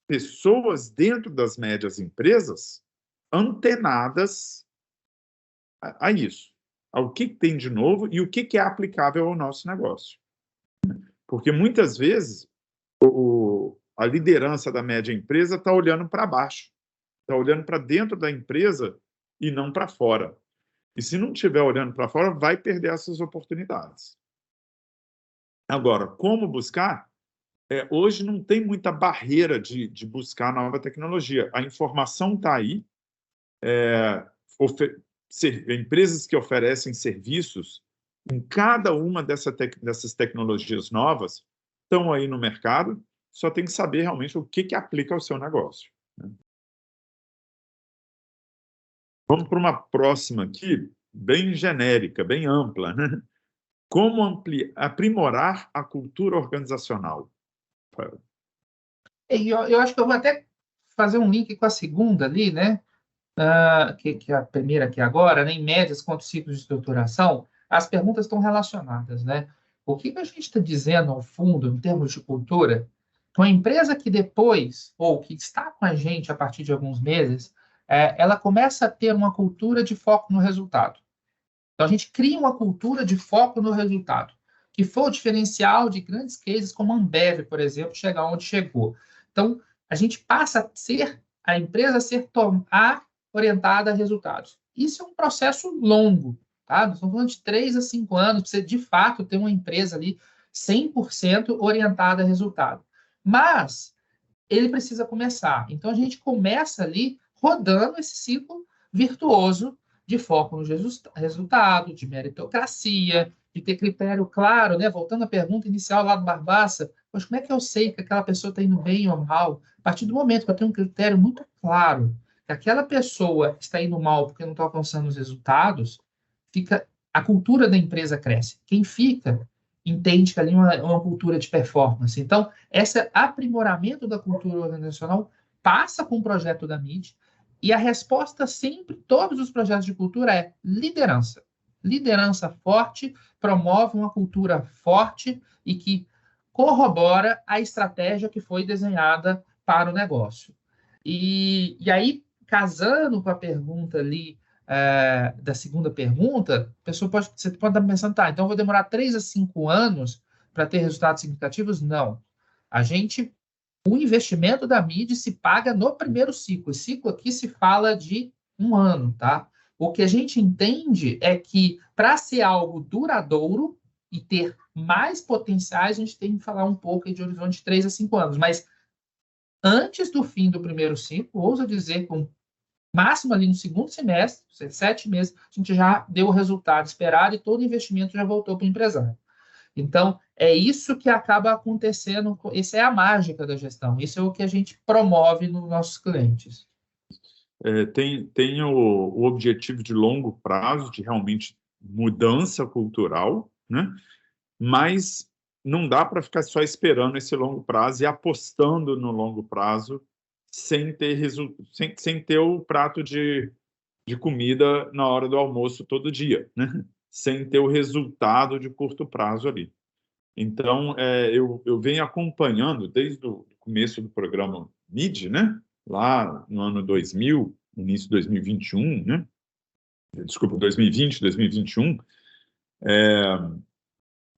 pessoas dentro das médias empresas antenadas a isso, ao que tem de novo e o que é aplicável ao nosso negócio. Porque muitas vezes a liderança da média empresa está olhando para baixo, está olhando para dentro da empresa e não para fora. E se não estiver olhando para fora, vai perder essas oportunidades. Agora, como buscar? Hoje não tem muita barreira de buscar nova tecnologia. A informação está aí. Empresas que oferecem serviços em cada uma dessas tecnologias novas estão aí no mercado, só tem que saber realmente o que aplica ao seu negócio, né? Vamos para uma próxima aqui, bem genérica, bem ampla, né? Como aprimorar a cultura organizacional? Eu acho que eu vou até fazer um link com a segunda ali, né? Que é a primeira aqui agora, né? Em médias, quantos ciclos de estruturação, as perguntas estão relacionadas, né? O que a gente está dizendo, ao fundo, em termos de cultura, que uma empresa que depois, ou que está com a gente a partir de alguns meses, ela começa a ter uma cultura de foco no resultado. Então, a gente cria uma cultura de foco no resultado, que foi o diferencial de grandes cases como a Ambev, por exemplo, chegar onde chegou. Então, a gente passa a ser, a empresa a ser orientada a resultados. Isso é um processo longo, tá? Nós estamos falando de 3 a 5 anos para você, de fato, ter uma empresa ali 100% orientada a resultado. Mas ele precisa começar. Então, a gente começa ali rodando esse ciclo virtuoso de foco no resultado, de meritocracia, de ter critério claro, né? Voltando à pergunta inicial lá do Barbaça, mas como é que eu sei que aquela pessoa está indo bem ou mal? A partir do momento que eu tenho um critério muito claro, que aquela pessoa está indo mal porque não está alcançando os resultados, a cultura da empresa cresce. Quem fica entende que ali é uma cultura de performance. Então, esse aprimoramento da cultura organizacional passa com o projeto da MIT, e a resposta sempre, todos os projetos de cultura, é liderança. Liderança forte promove uma cultura forte e que corrobora a estratégia que foi desenhada para o negócio. E aí, casando com a pergunta ali, da segunda pergunta, você pode estar pensando, tá, então eu vou demorar 3 a 5 anos para ter resultados significativos? Não. O investimento da mídia se paga no primeiro ciclo. O ciclo aqui se fala de 1 ano, tá? O que a gente entende é que, para ser algo duradouro e ter mais potenciais, a gente tem que falar um pouco de horizonte de 3 a 5 anos. Mas antes do fim do primeiro ciclo, ouso dizer, com máximo ali no segundo semestre, 7 meses, a gente já deu o resultado esperado e todo o investimento já voltou para o empresário. Então, é isso que acaba acontecendo, essa é a mágica da gestão, isso é o que a gente promove nos nossos clientes. Tem o objetivo de longo prazo, de realmente mudança cultural, né? Mas não dá para ficar só esperando esse longo prazo e apostando no longo prazo sem ter o prato de comida na hora do almoço todo dia, né? Sem ter o resultado de curto prazo ali. Então, eu venho acompanhando desde o começo do programa MID, né? Lá no ano 2000, início de 2021, né? Desculpa, 2020, 2021,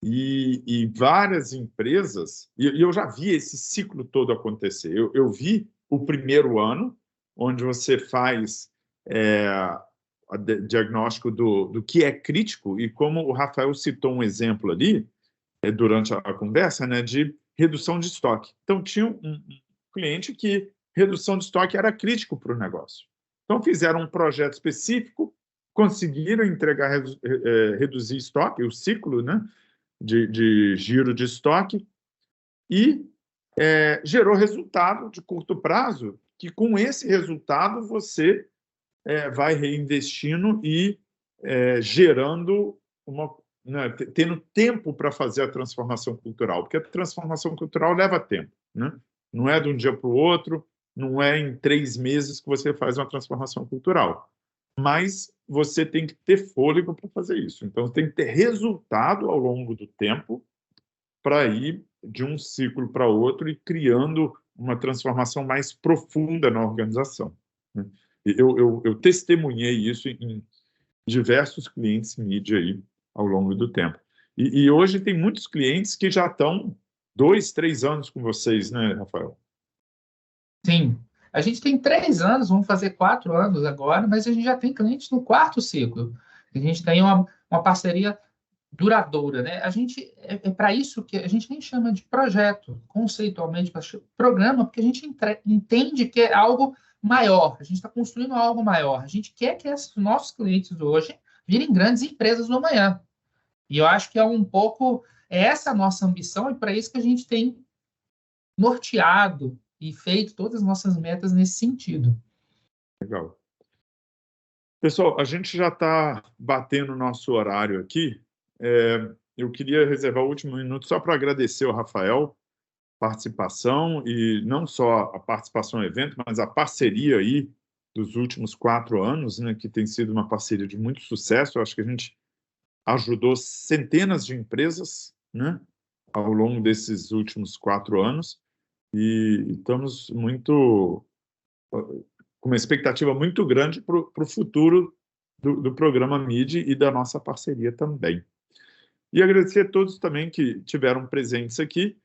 e várias empresas, e eu já vi esse ciclo todo acontecer. Eu vi o primeiro ano, onde você faz diagnóstico do que é crítico, e como o Rafael citou um exemplo ali, durante a conversa, né, de redução de estoque. Então, tinha um cliente que redução de estoque era crítico para o negócio. Então, fizeram um projeto específico, conseguiram entregar, reduzir estoque, o ciclo, né, de giro de estoque, e gerou resultado de curto prazo, que com esse resultado você vai reinvestindo e gerando né, tendo tempo para fazer a transformação cultural, porque a transformação cultural leva tempo, né? Não é de um dia para o outro, não é em 3 meses que você faz uma transformação cultural, mas você tem que ter fôlego para fazer isso. Então, tem que ter resultado ao longo do tempo para ir de um ciclo para outro e criando uma transformação mais profunda na organização, né? Eu testemunhei isso em diversos clientes mídia aí ao longo do tempo. E hoje tem muitos clientes que já estão 2, 3 anos com vocês, né, Rafael? Sim, a gente tem 3 anos, vamos fazer 4 anos agora, mas a gente já tem clientes no quarto ciclo. A gente tem uma parceria duradoura, né? A gente é para isso que a gente nem chama de projeto, conceitualmente, programa, porque a gente entende que é algo maior. A gente está construindo algo maior. A gente quer que esses nossos clientes hoje virem grandes empresas no amanhã. E eu acho que é um pouco essa a nossa ambição e para isso que a gente tem norteado e feito todas as nossas metas nesse sentido. Legal. Pessoal, a gente já está batendo o nosso horário aqui. Eu queria reservar o último minuto só para agradecer ao Rafael participação, e não só a participação no evento, mas a parceria aí dos últimos 4 anos, né, que tem sido uma parceria de muito sucesso. Eu acho que a gente ajudou centenas de empresas, né, ao longo desses últimos 4 anos, e estamos com uma expectativa muito grande para o futuro do programa MID e da nossa parceria também. E agradecer a todos também que tiveram presentes aqui.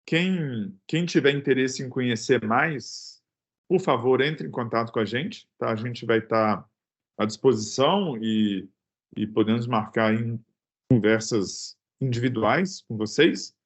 Quem tiver interesse em conhecer mais, por favor, entre em contato com a gente, tá? A gente vai estar à disposição e podemos marcar em conversas individuais com vocês.